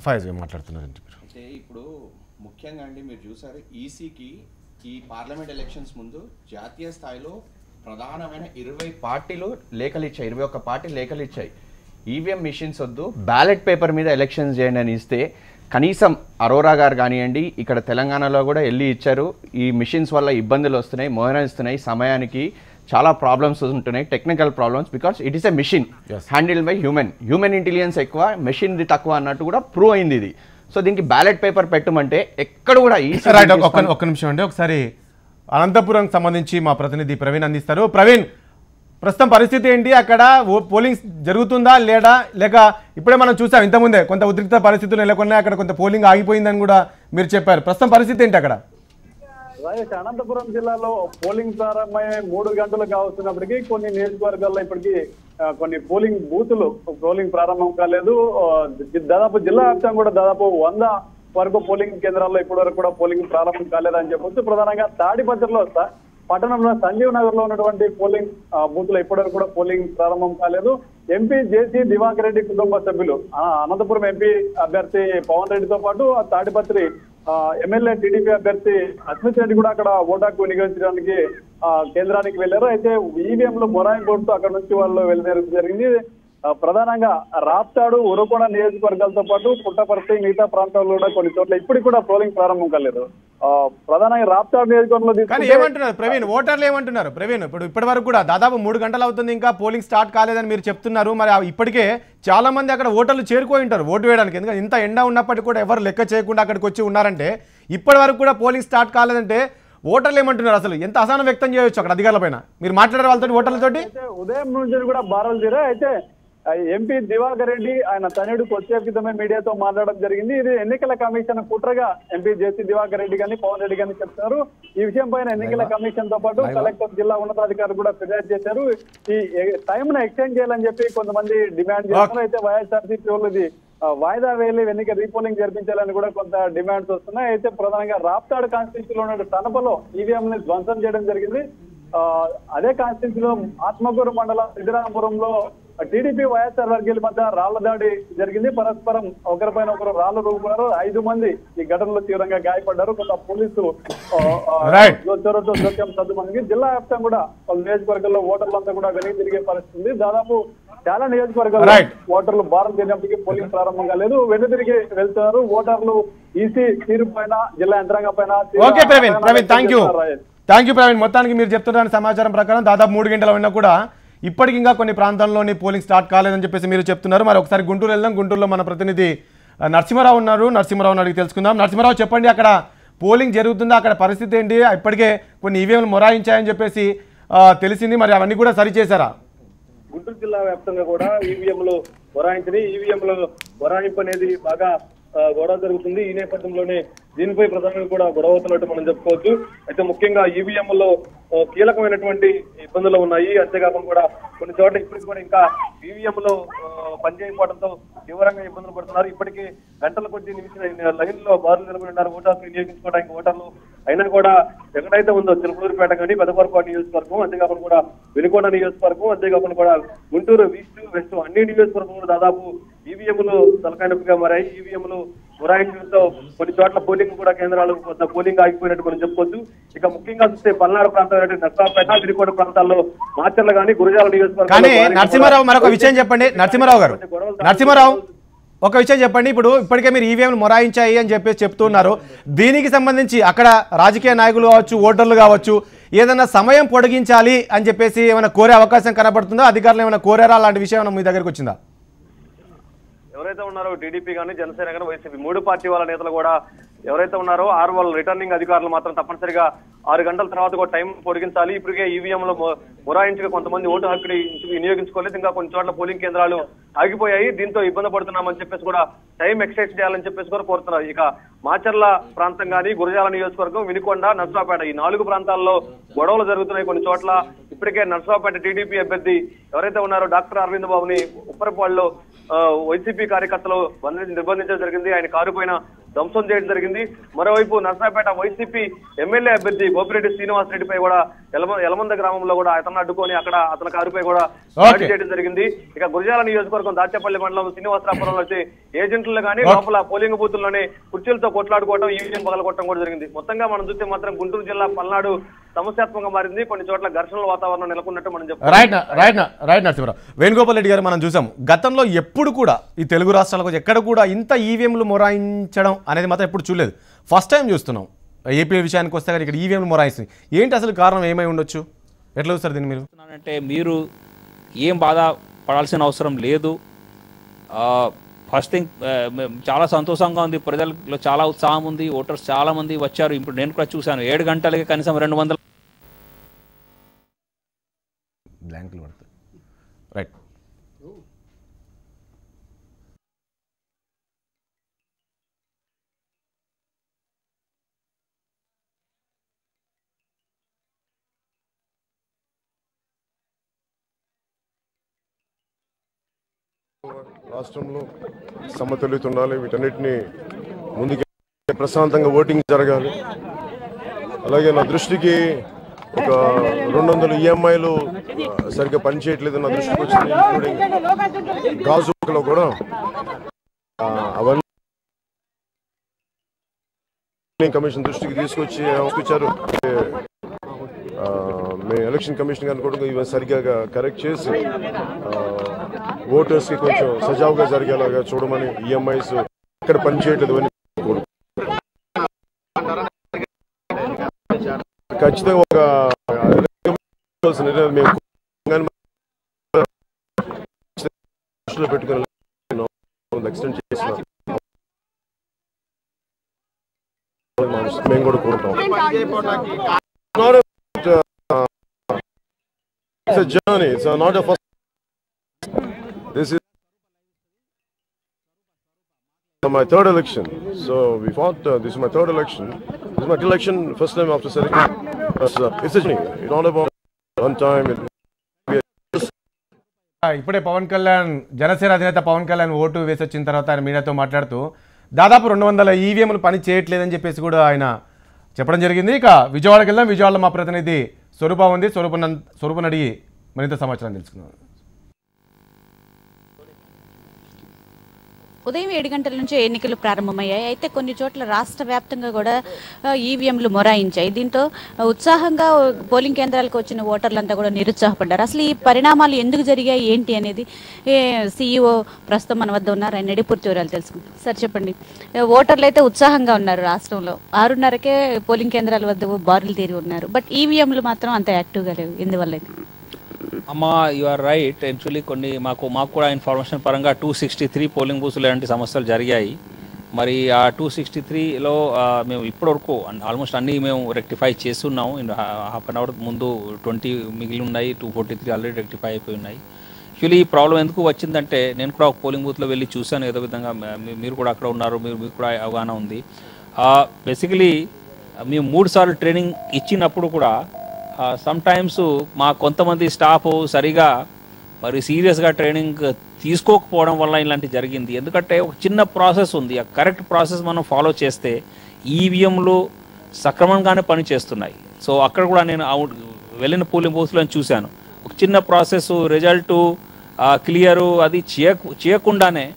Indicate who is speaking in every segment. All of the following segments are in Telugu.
Speaker 1: ఫైజ్ మాట్లాడుతున్నారండి.
Speaker 2: అంటే ఇప్పుడు ముఖ్యంగా అండి మీరు చూసారు ఈసీకి ఈ పార్లమెంట్ ఎలక్షన్స్ ముందు జాతీయ స్థాయిలో ప్రధానమైన 20 పార్టీలు లేఖలు ఇచ్చాయి, 21 పార్టీలు లేఖలు ఇచ్చాయి. ఈవీఎం మిషన్స్ వద్దు, బ్యాలెట్ పేపర్ మీద ఎలక్షన్స్ చేయండి అని ఇస్తే కనీసం అరోరా గారు కానివ్వండి, ఇక్కడ తెలంగాణలో కూడా వెళ్ళి ఇచ్చారు. ఈ మిషన్స్ వల్ల ఇబ్బందులు వస్తున్నాయి, మోహరిస్తున్నాయి, సమయానికి చాలా ప్రాబ్లమ్స్ ఉంటున్నాయి, technical problems, because it is a machine handled by human intelligence ఎక్కువ, మెషిన్ది తక్కువ అన్నట్టు కూడా ప్రూవ్ అయింది ఇది. సో దీనికి బ్యాలెట్ పేపర్ పెట్టమంటే ఎక్కడ కూడా
Speaker 1: ఒక్క నిమిషం అండి, ఒకసారి అనంతపురం సంబంధించి మా ప్రతినిధి ప్రవీణ్ అందిస్తారు. ప్రవీణ్, ప్రస్తుతం పరిస్థితి ఏంటి? అక్కడ పోలింగ్ జరుగుతుందా లేక ఇప్పుడే మనం చూసాం ఇంతకుముందే కొంత ఉద్రిక్త పరిస్థితులు నెలకొన్నాయి, అక్కడ కొంత పోలింగ్ ఆగిపోయిందని కూడా మీరు చెప్పారు. ప్రస్తుతం పరిస్థితి ఏంటి అక్కడ?
Speaker 3: రాజేష్, అనంతపురం జిల్లాలో పోలింగ్ ప్రారంభమై 3 గంటలు కావస్తున్నప్పటికీ కొన్ని నియోజకవర్గాల్లో ఇప్పటికీ కొన్ని పోలింగ్ ప్రారంభం కాలేదు. దాదాపు జిల్లా వ్యాప్తంగా కూడా దాదాపు 100 వరకు పోలింగ్ కేంద్రాల్లో ఇప్పటి వరకు కూడా పోలింగ్ ప్రారంభం కాలేదని చెప్పొచ్చు. ప్రధానంగా తాడిపత్రిలో పట్టణంలో సంజీవ్ నగర్ లో ఉన్నటువంటి పోలింగ్ బూత్ లో ఇప్పటివరకు కూడా పోలింగ్ ప్రారంభం కాలేదు. ఎంపీ జేసీ దివాకర్ రెడ్డి కుటుంబ సభ్యులు అనంతపురం ఎంపీ అభ్యర్థి పవన్ రెడ్డితో పాటు తాడిపత్రి ఎమ్మెల్యే టీడీపీ అభ్యర్థి అస్మిత్ రెడ్డి కూడా అక్కడ ఓటాకు వినియోగించడానికి కేంద్రానికి వెళ్లారు. అయితే ఈవీఎంలు మొరాయింపుతో అక్కడ నుంచి వాళ్ళు వెళ్ళడం జరిగింది. ప్రధానంగా రాప్తాడు, ఉరకొండ నియోజకవర్గాలతో పాటు పుట్టపర్తి మిగతా ప్రాంతాల్లో కూడా కొన్ని చోట్ల ఇప్పటికి కూడా పోలింగ్ ప్రారంభం కాలేదు. ప్రధానంగా రాప్తాడు నియోజకవర్గంలో
Speaker 1: ఏమంటున్నారు ప్రవీణ్, ఓటర్లు ఏమంటున్నారు? ప్రవీణ్, ఇప్పటి వరకు కూడా దాదాపు 3 గంటలు అవుతుంది, ఇంకా పోలింగ్ స్టార్ట్ కాలేదని మీరు చెప్తున్నారు. మరి ఇప్పటికే చాలా మంది అక్కడ ఓటర్లు చేరుకొని ఉంటారు ఓటు వేయడానికి. ఎందుకంటే ఇంత ఎండ ఉన్నప్పటికీ కూడా ఎవరు లెక్క చేయకుండా అక్కడికి వచ్చి ఉన్నారంటే, ఇప్పటి వరకు కూడా పోలింగ్ స్టార్ట్ కాలేదంటే ఓటర్లు ఏమంటున్నారు? అసలు ఎంత అసహనం వ్యక్తం చేయవచ్చు అక్కడ అధికారుల పైన? మీరు మాట్లాడారు వాళ్ళతో, ఓటర్లతోటి?
Speaker 3: ఉదయం నుంచి కూడా బారాలు తీరాయి. అయితే ఎంపీ దివాకర్ రెడ్డి ఆయన తనయుడు కొద్దిసేపమే మీడియాతో మాట్లాడడం జరిగింది. ఇది ఎన్నికల కమిషన్ కుట్రగా ఎంపీ జేసీ దివాకర్ రెడ్డి కానీ పవన్ రెడ్డి కానీ చెప్తున్నారు. ఈ విషయం పైన ఎన్నికల కమిషన్ తో పాటు కలెక్టర్, జిల్లా ఉన్నతాధికారులు కూడా ఫిర్యాదు చేశారు. ఈ టైం ను ఎక్స్టెండ్ చేయాలని చెప్పి కొంతమంది డిమాండ్ చేస్తున్నారు. అయితే వైఎస్ఆర్సీపీ వాళ్ళు ఇది వాయిదా వేలి ఎన్నిక రీపోలింగ్ జరిపించాలని కూడా కొంత డిమాండ్స్ వస్తున్నాయి. అయితే ప్రధానంగా రాప్తాడు కాన్స్టిట్యూన్సీలో ఉన్న తనపలో ఈవీఎం ని ధ్వంసం చేయడం జరిగింది. అదే కాన్స్టిట్యూన్సీలో ఆత్మకూరు మండలం సిద్ధరామపురంలో టీడీపీ వైఎస్ఆర్ వర్గీయుల మధ్య రాళ్ల దాడి జరిగింది. పరస్పరం ఒకరిపైన ఒకరు రాళ్లు రూపుకున్నారు. 5 మంది ఈ ఘటనలో తీవ్రంగా గాయపడ్డారు. కొంత పోలీసు జోక్యం సర్దుమంది. జిల్లా వ్యాప్తంగా కూడా పలు నియోజకవర్గాల్లో ఓటర్లంతా కూడా వెనక్కి తిరిగే పరిస్థితి ఉంది. దాదాపు చాలా నియోజకవర్గాల్లో ఓటర్లు భారత తిరిగినప్పటికీ పోలింగ్ ప్రారంభం కాలేదు, వెను తిరిగి వెళ్తున్నారు. ఓటర్లు ఈసీ తీరు పైన, జిల్లా యంత్రాంగం పైన.
Speaker 1: Thank you Praveen. మొత్తానికి మీరు చెప్తున్న సమాచారం ప్రకారం దాదాపు 3 గంటల ఉన్నా కూడా ఇప్పటికి ఇంకా కొన్ని ప్రాంతాల్లోని పోలింగ్ స్టార్ట్ కాలేదని చెప్పేసి మీరు చెప్తున్నారు. మరి ఒకసారి గుంటూరు వెళ్దాం. గుంటూరులో మన ప్రతినిధి నరసింహారావు ఉన్నారు. నరసింహారావుని అడిగి తెలుసుకుందాం. నరసింహారావు, చెప్పండి, అక్కడ పోలింగ్ జరుగుతుందా? అక్కడ పరిస్థితి ఏంటి? ఇప్పటికే కొన్ని ఈవీఎంలు మొరాయించాయని చెప్పేసి తెలిసింది, మరి అవన్నీ కూడా సరి చేశారా?
Speaker 3: గుంటూరు జిల్లా వ్యాప్తంగా కూడా ఈవీఎంలు మొరాయించినాయి. ఈవీఎంలు మొరాయింపు అనేది బాగా గొడవ జరుగుతుంది. ఈ నేపథ్యంలోనే దీనిపై ప్రధానంగా కూడా గొడవ అవుతున్నట్టు మనం చెప్పుకోవచ్చు. అయితే ముఖ్యంగా ఈవీఎంలో కీలకమైనటువంటి ఇబ్బందులు ఉన్నాయి. అంతేకాకుండా కూడా కొన్ని చోట్ల ఇప్పటికి కూడా ఇంకా ఈవీఎంలో పనిచేయకపోవడంతో తీవ్రంగా ఇబ్బందులు పడుతున్నారు. ఇప్పటికీ గంటల కొద్ది లైన్ లో బారులు నిలబడి ఉన్నారు ఓటర్లు వినియోగించుకోవడానికి. ఓటర్లు అయినా కూడా ఎక్కడైతే ఉందో చిలుకూరుపేట కానీ, పెదపరపాటు నియోజకవర్గం, అంతేకాకుండా కూడా వెనుకొండ నియోజకవర్గం, అంతేకాకుండా కూడా గుంటూరు ఈస్ట్, వెస్ట్ అన్ని నియోజకవర్గంలో దాదాపు ఈవీఎంలు తలకాయ నొప్పిగా మారాయి. ఈవీఎంలు మొరాయించడంతో కొన్ని చోట్ల పోలింగ్ కూడా కేంద్రాలు కొంత పోలింగ్ ఆగిపోయినట్టు మనం చెప్పుకోవచ్చు. ఇక ముఖ్యంగా చూస్తే పల్నాడు ప్రాంతం, నర్సాపేట, వినుకొండ ప్రాంతాల్లో మాచర్ల కానీ, గురజాల నియోజకవర్గం.
Speaker 1: నరసింహారావు, మరొక విషయం చెప్పండి. నరసింహారావు గారు, ఒక విషయం చెప్పండి. ఇప్పుడు ఇప్పటికే మీరు ఈవీఎంలు మొరాయించాయి అని చెప్పేసి చెప్తున్నారు. దీనికి సంబంధించి అక్కడ రాజకీయ నాయకులు కావచ్చు, ఓటర్లు కావచ్చు, ఏదైనా సమయం పొడిగించాలి అని చెప్పేసి ఏమైనా కోరే అవకాశం కనబడుతుందా? అధికారులు ఏమైనా కోరారా? అలాంటి విషయం మీ దగ్గరకు వచ్చిందా?
Speaker 4: ఎవరైతే ఉన్నారో టీడీపీ కానీ, జనసేన కానీ, వైసీపీ 3 పార్టీ వాళ్ళ నేతలు కూడా ఎవరైతే ఉన్నారో వాళ్ళు రిటర్నింగ్ అధికారులు మాత్రం తప్పనిసరిగా 6 గంటల తర్వాత కూడా టైం పొడిగించాలి. ఇప్పటికే ఈవీఎంలో మొరాయించగా కొంతమంది ఓటు హక్కుని వినియోగించుకోలేదు. ఇంకా కొన్ని చోట్ల పోలింగ్ కేంద్రాలు ఆగిపోయాయి. దీంతో ఇబ్బంది పడుతున్నామని చెప్పేసి కూడా టైం ఎక్స్టెండ్ చేయాలని చెప్పేసి కూడా కోరుతున్నారు. ఇక మాచర్ల ప్రాంతం కానీ, గురజాల నియోజకవర్గం, వినుకొండ, నర్సాపేట ఈ 4 ప్రాంతాల్లో గొడవలు జరుగుతున్నాయి. కొన్ని చోట్ల ఇప్పటికే నర్సాపేట టీడీపీ అభ్యర్థి ఎవరైతే ఉన్నారో డాక్టర్ అరవింద్ బాబుని ఉప్పరపాడులో వైసీపీ కార్యకర్తలు నిర్బంధించడం జరిగింది. ఆయన కారు పైన ధ్వంసం చేయడం జరిగింది. మరోవైపు నర్సరావుపేట వైసీపీ ఎమ్మెల్యే అభ్యర్థి గోపిరెడ్డి శ్రీనివాస్ రెడ్డిపై కూడా ఎలమంద గ్రామంలో కూడా అతను అడ్డుకొని అక్కడ అతని కారుపై కూడా దాడి చేయడం జరిగింది. ఇక గురజాల నియోజకవర్గం దాచేపల్లి మండలం శ్రీనివాసరాపురంలో వచ్చి ఏజెంట్లు కానీ లోపల పోలింగ్ బూతుల్లోనే కుర్చీలతో కొట్లాడుకోవడం, ఈవీఎం పగలగొట్టడం కూడా జరిగింది. మొత్తంగా మనం చూస్తే మాత్రం గుంటూరు జిల్లా పల్నాడు సమస్యాత్మకంగా మారింది. కొన్ని చోట్ల ఘర్షణల వాతావరణం నెలకొన్నట్టు మనం చెప్తాం.
Speaker 1: రైట్ నరసింహరావు. వేణుగోపాల్ రెడ్డి గారు మనం చూసాం గతంలో ఎప్పుడు కూడా ఈ తెలుగు రాష్ట్రాలకు ఎక్కడ కూడా ఇంత ఈవీఎంలు మొరాయించడం అనేది మాత్రం ఎప్పుడు చూడలేదు. ఫస్ట్ టైం చూస్తున్నాం. ఏపీ విషయానికి వస్తే కానీ ఇక్కడ ఈవీఎంలు మొరాయిస్తుంది. ఏంటి అసలు కారణం ఏమై ఉండొచ్చు? ఎట్లా చూస్తారు దీన్ని మీరు?
Speaker 5: అంటే మీరు ఏం బాధ పడాల్సిన అవసరం లేదు. ఫస్ట్ థింగ్ చాలా సంతోషంగా ఉంది, ప్రజల్లో చాలా ఉత్సాహం ఉంది, ఓటర్స్ చాలా మంది వచ్చారు. ఇప్పుడు నేను కూడా చూశాను 7 గంటలకి కనీసం 200
Speaker 1: బ్లాంక్లు పడతాయి. రైట్.
Speaker 6: రాష్ట్రంలో సమతుల్యత ఉండాలి. వీటన్నిటిని ముందుకు ప్రశాంతంగా ఓటింగ్ జరగాలి. అలాగే నా దృష్టికి ఒక 200 ఈఎంఐలు సరిగ్గా పనిచేయట్లేదు నా దృష్టికి వచ్చింది. ఇంక్లూడింగ్ గాజులో కూడా అవన్నీ కమిషన్ దృష్టికి తీసుకొచ్చారు. మీ ఎలక్షన్ కమిషన్ గారిని కూడా ఇవి సరిగ్గా కరెక్ట్ చేసి ఓటర్స్కి కొంచెం సజావుగా జరిగేలాగా చూడమని, ఈఎంఐస్ ఎక్కడ పనిచేయట్లేదు అని ఖచ్చితంగా ఒక మేము పెట్టుకుని ఎక్స్టెండ్ చేసిన మేము కూడా కోరుతాం. It's a journey. It's not a first. This is my third election. So we fought. This is my third election. This is my election first time after selecting. It's a journey. It's not about one time.
Speaker 1: ఇప్పుడే పవన్ కళ్యాణ్, జనసేన అధినేత పవన్ కళ్యాణ్ ఓటు వేసి వచ్చిన తర్వాత ఆయన మీడియాతో మాట్లాడుతూ దాదాపు 200 ఈవీఎంలు పని చేయట్లేదని చెప్పేసి కూడా ఆయన చెప్పడం జరిగింది. ఇక విజయవాడకి వెళ్దాం. విజయవాడలో మా ప్రతినిధి స్వరూప ఉంది. స్వరూపను అడిగి మరింత సమాచారం తెలుసుకున్నాం.
Speaker 7: ఉదయం 7 గంటల నుంచి ఎన్నికలు ప్రారంభమయ్యాయి. అయితే కొన్ని చోట్ల రాష్ట్ర వ్యాప్తంగా కూడా ఈవీఎంలు మొరాయించాయి. దీంతో ఉత్సాహంగా పోలింగ్ కేంద్రాలకు వచ్చిన ఓటర్లంతా కూడా నిరుత్సాహపడ్డారు. అసలు ఈ పరిణామాలు ఎందుకు జరిగాయి ఏంటి అనేది సీఈఓ ప్రస్తుతం మన వద్ద ఉన్నారు. ఆయన అడిగి పూర్తి వివరాలు తెలుసుకుంటాం. సార్ చెప్పండి, ఓటర్లు అయితే ఉత్సాహంగా ఉన్నారు. రాష్ట్రంలో 6:30కే పోలింగ్ కేంద్రాల వద్ద బారులు తీరి ఉన్నారు. బట్ ఈవీఎంలు మాత్రం అంత యాక్టివ్గా లేవు. ఎందువల్ల?
Speaker 5: అమ్మా, యు ఆర్ రైట్. యాక్చువల్లీ కొన్ని మాకు కూడా ఇన్ఫర్మేషన్ పరంగా 263 పోలింగ్ బూత్లు లాంటి సమస్యలు జరిగాయి. మరి ఆ 263లో మేము ఇప్పటివరకు ఆల్మోస్ట్ అన్నీ మేము రెక్టిఫై చేస్తున్నాము. హాఫ్ అన్ అవర్ ముందు 20 మిగిలి ఉన్నాయి. 243 ఆల్రెడీ రెక్టిఫై అయిపోయి ఉన్నాయి. యాక్చువల్లీ ఈ ప్రాబ్లం ఎందుకు వచ్చిందంటే నేను కూడా ఒక పోలింగ్ బూత్లో వెళ్ళి చూశాను. ఏదో విధంగా మీరు కూడా అక్కడ ఉన్నారు, మీకు కూడా అవగాహన ఉంది. బేసికలీ మేము 3 సార్లు ట్రైనింగ్ ఇచ్చినప్పుడు కూడా సమ్టైమ్స్ మా కొంతమంది స్టాఫ్ సరిగా మరి సీరియస్గా ట్రైనింగ్ తీసుకోకపోవడం వల్ల ఇలాంటి జరిగింది. ఎందుకంటే ఒక చిన్న ప్రాసెస్ ఉంది. ఆ కరెక్ట్ ప్రాసెస్ మనం ఫాలో చేస్తే ఈవీఎంలు సక్రమంగానే పనిచేస్తున్నాయి. సో అక్కడ కూడా నేను వెళ్ళిన పోలింగ్ బూత్లో చూశాను. ఒక చిన్న ప్రాసెస్, రిజల్టు క్లియరు అది చేయకుండానే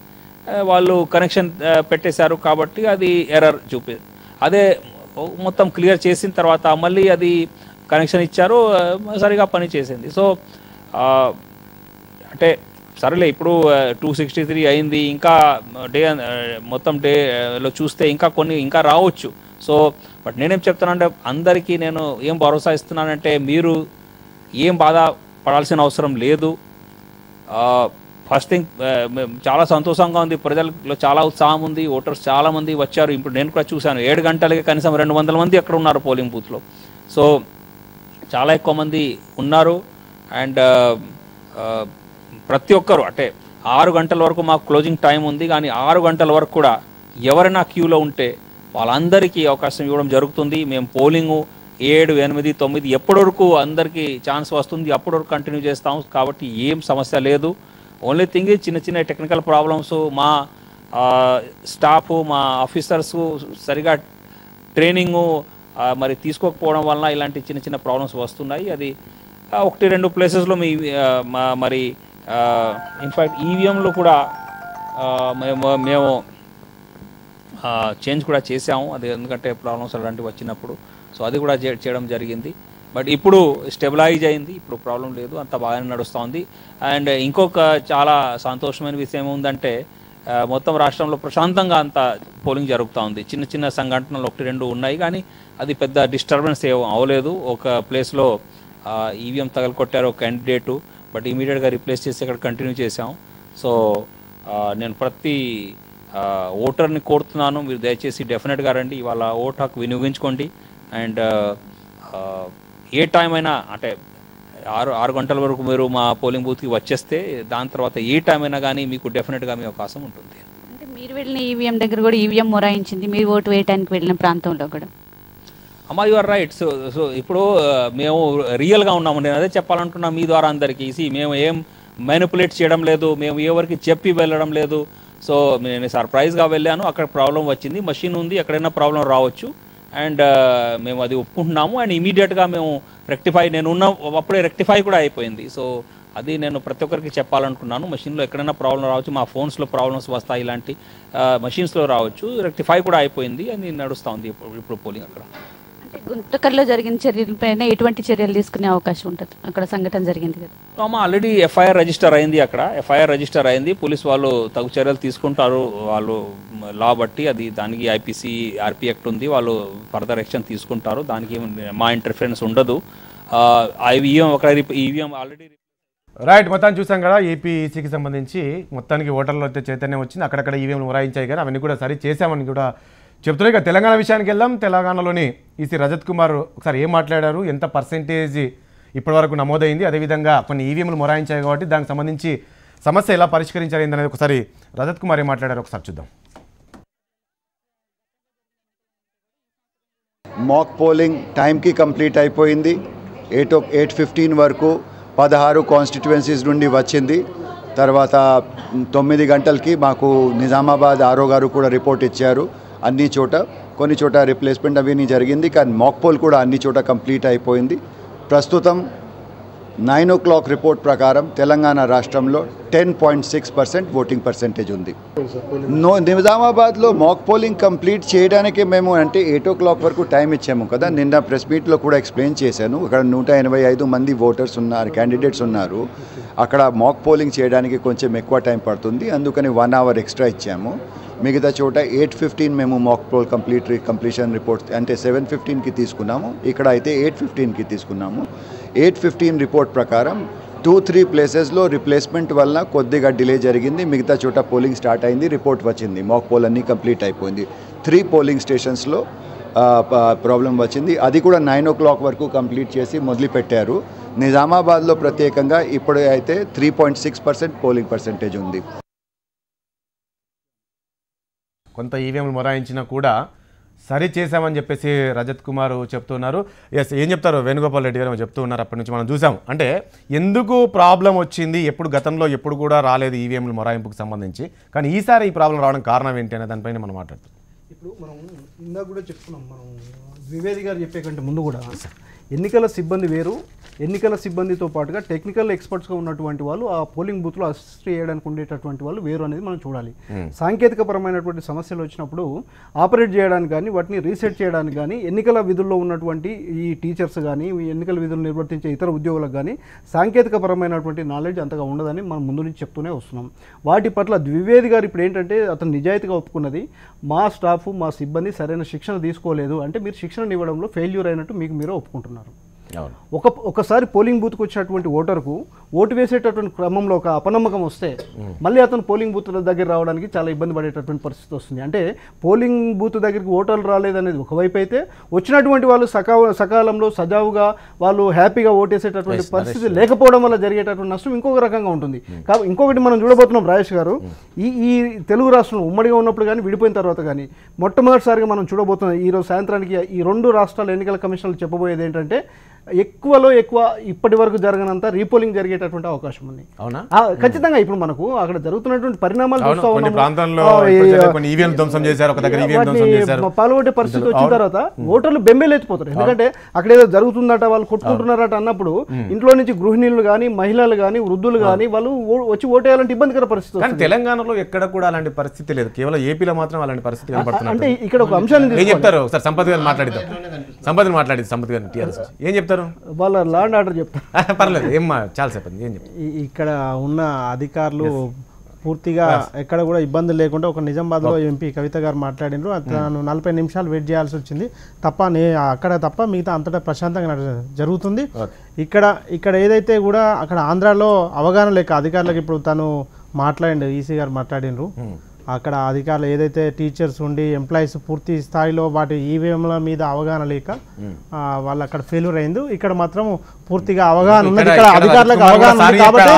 Speaker 5: వాళ్ళు కనెక్షన్ పెట్టేశారు. కాబట్టి అది ఎర్రర్ అదే మొత్తం క్లియర్ చేసిన తర్వాత మళ్ళీ అది కనెక్షన్ ఇచ్చారు, సరిగా పని చేసింది. సో అంటే సరేలే, ఇప్పుడు 263 అయింది. ఇంకా మొత్తం డేలో చూస్తే ఇంకా రావచ్చు. సో బట్ నేనేం చెప్తున్నానంటే అందరికీ నేను ఏం భరోసా ఇస్తున్నానంటే మీరు ఏం బాధ పడాల్సిన అవసరం లేదు. ఫస్ట్ థింగ్ చాలా సంతోషంగా ఉంది, ప్రజల్లో చాలా ఉత్సాహం ఉంది, ఓటర్స్ చాలా మంది వచ్చారు. ఇప్పుడు నేను కూడా చూశాను 7 గంటలకి కనీసం 200 మంది అక్కడ ఉన్నారు పోలింగ్ బూత్లో. సో చాలా ఎక్కువ మంది ఉన్నారు. అండ్ ప్రతి ఒక్కరు అంటే 6 గంటల వరకు మాకు క్లోజింగ్ టైం ఉంది. కానీ 6 గంటల వరకు కూడా ఎవరైనా క్యూలో ఉంటే వాళ్ళందరికీ అవకాశం ఇవ్వడం జరుగుతుంది. మేము పోలింగు 7, 8, 9 ఎప్పటి వరకు అందరికీ ఛాన్స్ వస్తుంది అప్పటి వరకు కంటిన్యూ చేస్తాం. కాబట్టి ఏం సమస్య లేదు. ఓన్లీ థింగ్ చిన్న చిన్న టెక్నికల్ ప్రాబ్లమ్స్ మా స్టాఫ్ మా ఆఫీసర్స్ సరిగా ట్రైనింగు మరి తీసుకోకపోవడం వలన ఇలాంటి చిన్న చిన్న ప్రాబ్లమ్స్ వస్తున్నాయి. అది 1-2 ప్లేసెస్లో మరి ఇన్ఫ్యాక్ట్ ఈవీఎంలో కూడా మేము చేంజ్ కూడా చేసాము. అది ఎందుకంటే ప్రాబ్లమ్స్ అలాంటివి వచ్చినప్పుడు సో అది కూడా చేయడం జరిగింది. బట్ ఇప్పుడు స్టెబిలైజ్ అయింది, ఇప్పుడు ప్రాబ్లం లేదు, అంత బాగానే నడుస్తుంది. అండ్ ఇంకొక చాలా సంతోషమైన విషయం ఏముందంటే మొత్తం రాష్ట్రంలో ప్రశాంతంగా అంత పోలింగ్ జరుగుతూ ఉంది. చిన్న చిన్న సంఘటనలు 1-2 ఉన్నాయి, కానీ అది పెద్ద డిస్టర్బెన్స్ ఏం అవ్వలేదు. ఒక ప్లేస్లో ఈవీఎం తగలకొట్టారు ఒక క్యాండిడేటు, బట్ ఇమీడియట్గా రీప్లేస్ చేసి అక్కడ కంటిన్యూ చేసాం. సో నేను ప్రతి ఓటర్ని కోరుతున్నాను, మీరు దయచేసి డెఫినెట్గా రండి, ఇవాళ ఓటు హక్కు వినియోగించుకోండి. అండ్ ఏ టైం అయినా అంటే 6 గంటల వరకు మీరు మా పోలింగ్ బూత్కి వచ్చేస్తే దాని తర్వాత ఏ టైం అయినా కానీ మీకు డెఫినెట్గా మీ అవకాశం ఉంటుంది.
Speaker 7: అంటే మీరు వెళ్ళిన ఈవీఎం దగ్గర కూడా ఈవీఎం మొరాయించింది, మీరు ఓటు వేయడానికి వెళ్ళిన ప్రాంతంలో కూడా?
Speaker 5: అమ్మా యు ఆర్ రైట్. సో ఇప్పుడు మేము రియల్గా ఉన్నాము, నేను అదే చెప్పాలనుకున్నాను మీ ద్వారా అందరికీ. మేము ఏం మ్యానిపులేట్ చేయడం లేదు, మేము ఎవరికి చెప్పి వెళ్ళడం లేదు. సో నేను సర్ప్రైజ్గా వెళ్ళాను, అక్కడ ప్రాబ్లం వచ్చింది, మెషిన్ ఉంది, ఎక్కడైనా ప్రాబ్లం రావచ్చు. అండ్ మేము అది ఒప్పుకుంటున్నాము. అండ్ ఇమీడియట్గా మేము నేను అప్పుడే రెక్టిఫై కూడా అయిపోయింది. సో అది నేను ప్రతి ఒక్కరికి చెప్పాలనుకున్నాను. మెషిన్లో ఎక్కడైనా ప్రాబ్లం రావచ్చు, మా ఫోన్స్లో ప్రాబ్లమ్స్ వస్తాయి, ఇలాంటి మెషిన్స్లో రావచ్చు. రెక్టిఫై కూడా అయిపోయింది, అది నడుస్తూ ఉంది ఇప్పుడు పోలింగ్. అక్కడ
Speaker 7: అంటే గుంతకల్లో జరిగిన చర్యలపైన ఎటువంటి చర్యలు తీసుకునే అవకాశం ఉంటుంది? అక్కడ సంఘటన జరిగింది కదా,
Speaker 5: ఆల్రెడీ ఎఫ్ఐఆర్ రిజిస్టర్ అయింది. అక్కడ ఎఫ్ఐఆర్ రిజిస్టర్ అయింది, పోలీస్ వాళ్ళు తగు చర్యలు తీసుకుంటారు. వాళ్ళు లా బట్టి అది దానికి ఐపీసీ ఆర్పీ యాక్ట్ ఉంది, వాళ్ళు ఫర్దర్ యాక్షన్ తీసుకుంటారు. దానికి మా ఇంటర్ఫరెన్స్ ఉండదు. EVM already
Speaker 1: right. మొత్తాన్ని చూసాం కదా, ఏపీఈసీకి సంబంధించి మొత్తానికి ఓటర్లు అయితే చైతన్యం వచ్చింది, అక్కడక్కడ ఈవీఎంలు మొరాయించాయి, కానీ అవన్నీ కూడా సరి చేశామని కూడా చెప్తున్నాయి. ఇక తెలంగాణ విషయానికి వెళ్దాం. తెలంగాణలోని ఈసీ రజత్ కుమార్ ఒకసారి ఏం మాట్లాడారు, ఎంత పర్సెంటేజ్ ఇప్పటివరకు నమోదైంది, అదేవిధంగా కొన్ని ఈవీఎంలు మొరాయించాయి కాబట్టి దానికి సంబంధించి సమస్య ఎలా పరిష్కరించారు అనేది ఒకసారి రజత్ కుమార్ ఏం మాట్లాడారు ఒకసారి చూద్దాం.
Speaker 8: మాక్ పోలింగ్ టైంకి కంప్లీట్ అయిపోయింది. 8:15 వరకు 16 కాన్స్టిట్యువెన్సీస్ నుండి వచ్చింది. తర్వాత 9 గంటలకి మాకు నిజామాబాద్ ఆర్ఓ గారు కూడా రిపోర్ట్ ఇచ్చారు. అన్ని చోట కొన్ని చోట రిప్లేస్మెంట్ అవన్నీ జరిగింది, కానీ మాక్ పోల్ కూడా అన్ని చోట కంప్లీట్ అయిపోయింది. ప్రస్తుతం 9 o'clock రిపోర్ట్ ప్రకారం తెలంగాణ రాష్ట్రంలో 10.6% ఓటింగ్ పర్సెంటేజ్ ఉంది. నిజామాబాద్లో మాక్ పోలింగ్ కంప్లీట్ చేయడానికి మేము అంటే 8 o'clock వరకు టైం ఇచ్చాము కదా, నిన్న ప్రెస్ మీట్లో కూడా ఎక్స్ప్లెయిన్ చేశాను. అక్కడ 185 మంది ఓటర్స్ ఉన్నారు, క్యాండిడేట్స్ ఉన్నారు. అక్కడ మాక్ పోలింగ్ చేయడానికి కొంచెం ఎక్కువ టైం పడుతుంది, అందుకని 1 hour ఎక్స్ట్రా ఇచ్చాము. మిగతా చోట 8:15 మేము మాక్ పోల్ కంప్లీషన్ రిపోర్ట్ అంటే 7:15కి తీసుకున్నాము, ఇక్కడ అయితే 8:15కి తీసుకున్నాము. 8:15 రిపోర్ట్ ప్రకారం 2-3 ప్లేసెస్లో రిప్లేస్మెంట్ వల్ల కొద్దిగా డిలే జరిగింది, మిగతా చోట పోలింగ్ స్టార్ట్ అయింది, రిపోర్ట్ వచ్చింది, మాక్ పోల్ అన్నీ కంప్లీట్ అయిపోయింది. 3 పోలింగ్ స్టేషన్స్లో ప్రాబ్లం వచ్చింది, అది కూడా 9 o'clock వరకు కంప్లీట్ చేసి మొదలుపెట్టారు. నిజామాబాద్లో ప్రత్యేకంగా ఇప్పుడు అయితే 3.6% పోలింగ్ పర్సెంటేజ్ ఉంది.
Speaker 1: కొంత ఈవీఎంలు మొరాయించినా కూడా సరి చేశామని చెప్పేసి రజత్ కుమార్ చెప్తున్నారు. ఎస్, ఏం చెప్తారు వేణుగోపాల్ రెడ్డి గారు చెప్తూ ఉన్నారు. అప్పటి నుంచి మనం చూసాం అంటే ఎందుకు ప్రాబ్లం వచ్చింది, గతంలో ఎప్పుడు కూడా రాలేదు ఈవీఎంలు మొరాయింపుకు సంబంధించి, కానీ ఈసారి ఈ ప్రాబ్లం రావడం కారణం ఏంటి అనే దానిపైన మనం మాట్లాడుతాం.
Speaker 9: ఇప్పుడు మనం ఇందాక కూడా చెప్తున్నాం, మనం ద్వివేది గారు చెప్పే కంటే ముందు కూడా ఎన్నికల సిబ్బంది వేరు, ఎన్నికల సిబ్బందితో పాటుగా టెక్నికల్ ఎక్స్పర్ట్స్గా ఉన్నటువంటి వాళ్ళు ఆ పోలింగ్ బూత్లో అసిస్ట్ చేయడానికి ఉండేటటువంటి వాళ్ళు వేరు అనేది మనం చూడాలి. సాంకేతికపరమైనటువంటి సమస్యలు వచ్చినప్పుడు ఆపరేట్ చేయడానికి కానీ వాటిని రీసెట్ చేయడానికి కానీ ఎన్నికల విధుల్లో ఉన్నటువంటి ఈ టీచర్స్ కానీ ఎన్నికల విధులు నిర్వర్తించే ఇతర ఉద్యోగులకు కానీ సాంకేతికపరమైనటువంటి నాలెడ్జ్ అంతగా ఉండదని మనం ముందు నుంచి చెప్తూనే వస్తున్నాం. వాటి పట్ల ద్వివేది గారు ఇప్పుడు ఏంటంటే అతను నిజాయితీగా ఒప్పుకున్నది, మా స్టాఫ్ మా సిబ్బంది సరైన శిక్షణ తీసుకోలేదు అంటే మీరు శిక్షణ ఇవ్వడంలో ఫెయిల్యూర్ అయినట్టు మీకు మీరే ఒప్పుకుంటున్నారు. ఒకసారి పోలింగ్ బూత్కి వచ్చినటువంటి ఓటర్కు ఓటు వేసేటటువంటి క్రమంలో ఒక అపనమ్మకం వస్తే మళ్ళీ అతను పోలింగ్ బూత్ దగ్గర రావడానికి చాలా ఇబ్బంది పడేటటువంటి పరిస్థితి వస్తుంది. అంటే పోలింగ్ బూత్ దగ్గరికి ఓటర్లు రాలేదనేది ఒకవైపు అయితే, వచ్చినటువంటి వాళ్ళు సకాలంలో సజావుగా వాళ్ళు హ్యాపీగా ఓటేసేటటువంటి పరిస్థితి లేకపోవడం వల్ల జరిగేటటువంటి నష్టం ఇంకొక రకంగా ఉంటుంది. కాబట్టి ఇంకొకటి మనం చూడబోతున్నాం రాజేష్ గారు, ఈ తెలుగు రాష్ట్రం ఉమ్మడిగా ఉన్నప్పుడు కానీ విడిపోయిన తర్వాత కానీ మొట్టమొదటిసారిగా మనం చూడబోతున్నాం ఈరోజు సాయంత్రానికి ఈ 2 రాష్ట్రాల ఎన్నికల కమిషన్లు చెప్పబోయేది ఏంటంటే ఎక్కువలో ఎక్కువ ఇప్పటి వరకు జరగనంత రీపోలింగ్ జరిగేటటువంటి అవకాశం ఉంది.
Speaker 1: అవునా?
Speaker 9: ఖచ్చితంగా ఇప్పుడు మనకు అక్కడ జరుగుతున్నటువంటి పరిణామాలు చూస్తా
Speaker 1: కొన్ని
Speaker 9: ఉన్నాము.
Speaker 1: ప్రాంతాల్లో కొన్ని ఈవీఎం ధ్వంసం చేశారు, ఒక దగ్గర ఈవీఎం ధ్వంసం చేశారు.
Speaker 9: పాల్గొనే పరిస్థితి వచ్చిన తర్వాత ఓటర్లు బెంబేలెత్తిపోతారు. ఎందుకంటే అక్కడ ఏదో జరుగుతుందట, వాళ్ళు కొట్టుకుంటున్నారట అన్నప్పుడు ఇంట్లో నుంచి గృహిణులు కానీ, మహిళలు కానీ, వృద్ధులు కానీ వాళ్ళు వచ్చి ఓటేయాలంటే ఇబ్బందికర పరిస్థితి.
Speaker 1: కానీ తెలంగాణలో ఎక్కడ కూడా అలాంటి పరిస్థితి లేదు, కేవలం ఏపీలో మాత్రం అలాంటి పరిస్థితి కనబడుతుంది.
Speaker 9: అంటే ఇక్కడ ఒక అంశాన్ని
Speaker 1: ఏం చెప్తారు ఒకసారి సంపత్ గారు మాట్లాడిద్దాం. సంపత్ మాట్లాడింది, సంపత్ గారిని టీఆర్ఎస్ ఏం చెప్తారు?
Speaker 9: వాళ్ళ లా అండ్ ఆర్డర్ చెప్తారు.
Speaker 1: పర్లేదు, ఏం చాలా చెప్పండి, ఏం చెప్తారు?
Speaker 10: ఇక్కడ ఉన్న అధికారులు పూర్తిగా ఎక్కడ కూడా ఇబ్బందులు లేకుండా ఒక నిజామాబాద్లో ఎంపీ కవిత గారు మాట్లాడినారు. తను 40 నిమిషాలు వెయిట్ చేయాల్సి వచ్చింది తప్ప, అక్కడ తప్ప మిగతా అంతటా ప్రశాంతంగా జరుగుతుంది. ఇక్కడ ఏదైతే కూడా అక్కడ ఆంధ్రాలో అవగాహన లేక అధికారులకు ఇప్పుడు తను మాట్లాడిండు, ఈసీ గారు మాట్లాడినరు. అక్కడ అధికారులు ఏదైతే టీచర్స్ ఉండి ఎంప్లాయీస్ పూర్తి స్థాయిలో వాటి ఈవీఎంల మీద అవగాహన లేక వాళ్ళు అక్కడ ఫెయిల్యూర్ అయింది. ఇక్కడ మాత్రం పూర్తిగా అవగాహన ఉన్నది, ఇక్కడ అధికారులకు అవగాహన ఉంది కాబట్టి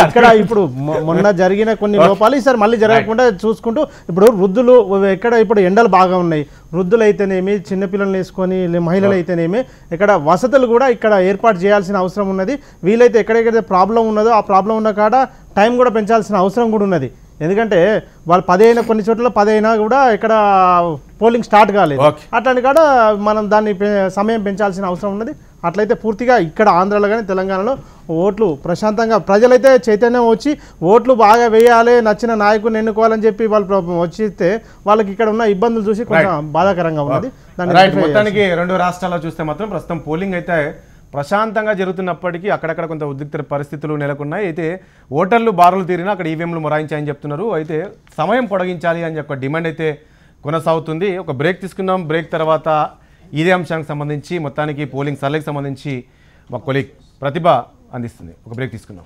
Speaker 10: ఇక్కడ ఇప్పుడు మొన్న జరిగిన కొన్ని లోపాలు ఈసారి మళ్ళీ జరగకుండా చూసుకుంటూ ఇప్పుడు వృద్ధులు ఎక్కడ ఇప్పుడు ఎండలు బాగా ఉన్నాయి, వృద్ధులు అయితేనేమి, చిన్నపిల్లలు వేసుకొని మహిళలు అయితేనేమి ఇక్కడ వసతులు కూడా ఇక్కడ ఏర్పాటు చేయాల్సిన అవసరం ఉన్నది. వీలైతే ఎక్కడెక్కడైతే ప్రాబ్లం ఉన్నదో ఆ ప్రాబ్లం ఉన్న కాడ టైం కూడా పెంచాల్సిన అవసరం కూడా ఉన్నది. ఎందుకంటే వాళ్ళు 10 అయినా కొన్ని చోట్ల 10 అయినా కూడా ఇక్కడ పోలింగ్ స్టార్ట్ కాలేదు. అట్లాంటి కాడ మనం దాన్ని సమయం పెంచాల్సిన అవసరం ఉన్నది. అట్లయితే పూర్తిగా ఇక్కడ ఆంధ్రాలో కానీ తెలంగాణలో ఓట్లు ప్రశాంతంగా ప్రజలైతే చైతన్యం వచ్చి ఓట్లు బాగా వేయాలి, నచ్చిన నాయకుడిని ఎన్నుకోవాలని చెప్పి వాళ్ళు వచ్చితే వాళ్ళకి ఇక్కడ ఉన్న ఇబ్బందులు చూసి కొంచెం బాధాకరంగా ఉన్నది.
Speaker 1: మొత్తానికి 2 రాష్ట్రాల్లో చూస్తే మాత్రం ప్రస్తుతం పోలింగ్ అయితే ప్రశాంతంగా జరుగుతున్నప్పటికీ అక్కడక్కడ కొంత ఉద్రిక్త పరిస్థితులు నెలకొన్నాయి. అయితే ఓటర్లు బారులు తీరినా అక్కడ ఈవీఎంలు మొరాయించాయని చెప్తున్నారు. అయితే సమయం పొడిగించాలి అని ఒక డిమాండ్ అయితే కొనసాగుతుంది. ఒక బ్రేక్ తీసుకుందాం. బ్రేక్ తర్వాత ఇదే అంశానికి సంబంధించి మొత్తానికి పోలింగ్ సర్వేకి సంబంధించి మా కొలీగ్ ప్రతిభ అందిస్తుంది. ఒక బ్రేక్ తీసుకుందాం.